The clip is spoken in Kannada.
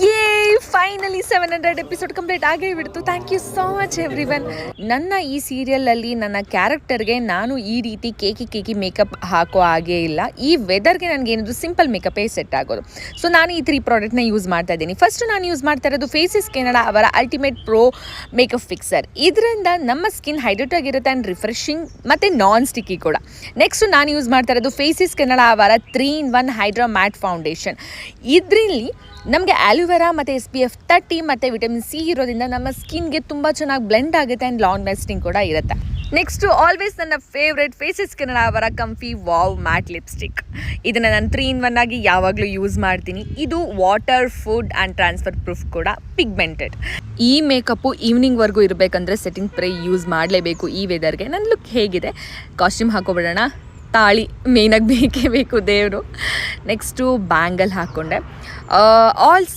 ಯೇ ಫೈನಲಿ 700 ಎಪಿಸೋಡ್ ಕಂಪ್ಲೀಟ್ ಆಗೇ ಬಿಡ್ತು. Thank you so much everyone. ನನ್ನ ಈ ಸೀರಿಯಲಲ್ಲಿ ನನ್ನ ಕ್ಯಾರೆಕ್ಟರ್ಗೆ ನಾನು ಈ ರೀತಿ ಕೇಕಿ ಮೇಕಪ್ ಹಾಕೋ ಹಾಗೇ ಇಲ್ಲ. ಈ ವೆದರ್ಗೆ ನನಗೇನಿದ್ರು ಸಿಂಪಲ್ ಮೇಕಪ್ಪೇ ಸೆಟ್ ಆಗೋದು. ಸೊ ನಾನು ಈ 3 ಪ್ರಾಡಕ್ಟ್ನ ಯೂಸ್ ಮಾಡ್ತಾ ಇದ್ದೀನಿ. ಫಸ್ಟು ನಾನು ಯೂಸ್ ಮಾಡ್ತಾ ಇರೋದು ಫೇಸಸ್ ಕೆನಡಾ ಅವರ ಅಲ್ಟಿಮೇಟ್ ಪ್ರೋ ಮೇಕಪ್ ಫಿಕ್ಸರ್. ಇದರಿಂದ ನಮ್ಮ ಸ್ಕಿನ್ ಹೈಡ್ರೇಟ್ ಆಗಿರುತ್ತೆ ಆ್ಯಂಡ್ ರಿಫ್ರೆಶಿಂಗ್ ಮತ್ತು ನಾನ್ ಸ್ಟಿಕ್ಕಿ ಕೂಡ. ನೆಕ್ಸ್ಟು ನಾನು ಯೂಸ್ ಮಾಡ್ತಾ ಇರೋದು ಫೇಸಸ್ ಕೆನಡಾ ಅವರ 3-in-1 ಹೈಡ್ರಾ ಮ್ಯಾಟ್ ಫೌಂಡೇಶನ್. ಇದರಲ್ಲಿ ನಮಗೆ ಆ್ಯಲೋವೆರಾ ಮತ್ತು SPF 30 ಮತ್ತು ವಿಟಮಿನ್ ಸಿ ಇರೋದ್ರಿಂದ ನಮ್ಮ ಸ್ಕಿನ್ಗೆ ತುಂಬ ಚೆನ್ನಾಗಿ ಬ್ಲೆಂಡ್ ಆಗುತ್ತೆ ಆ್ಯಂಡ್ ಲಾಂಗ್ ಲಾಸ್ಟಿಂಗ್ ಕೂಡ ಇರುತ್ತೆ. ನೆಕ್ಸ್ಟು ಆಲ್ವೇಸ್ ನನ್ನ ಫೇವ್ರೆಟ್ ಫೇಸಸ್ ಕೆನಡಾ ಅವರ ಕಂಫಿ ವಾವ್ ಮ್ಯಾಟ್ ಲಿಪ್ಸ್ಟಿಕ್. ಇದನ್ನು ನಾನು 3-in-1 ಆಗಿ ಯಾವಾಗಲೂ ಯೂಸ್ ಮಾಡ್ತೀನಿ. ಇದು water, food and transfer proof ಕೂಡ, ಪಿಗ್ಮೆಂಟೆಡ್. ಈ ಮೇಕಪ್ಪು ಈವ್ನಿಂಗ್ವರೆಗೂ ಇರಬೇಕಂದ್ರೆ ಸೆಟ್ಟಿಂಗ್ ಸ್ಪ್ರೇ ಯೂಸ್ ಮಾಡಲೇಬೇಕು ಈ ವೆದರ್ಗೆ. ನನ್ನ ಲುಕ್ ಹೇಗಿದೆ, ಕಾಸ್ಟ್ಯೂಮ್ ಹಾಕೋಬಿಡೋಣ. ತಾಳಿ ಮೇಯ್ನಾಗಿ ಬೇಕೇ ಬೇಕು ದೇವರು. Next bangle ಹಾಕ್ಕೊಂಡೆ. ಆಲ್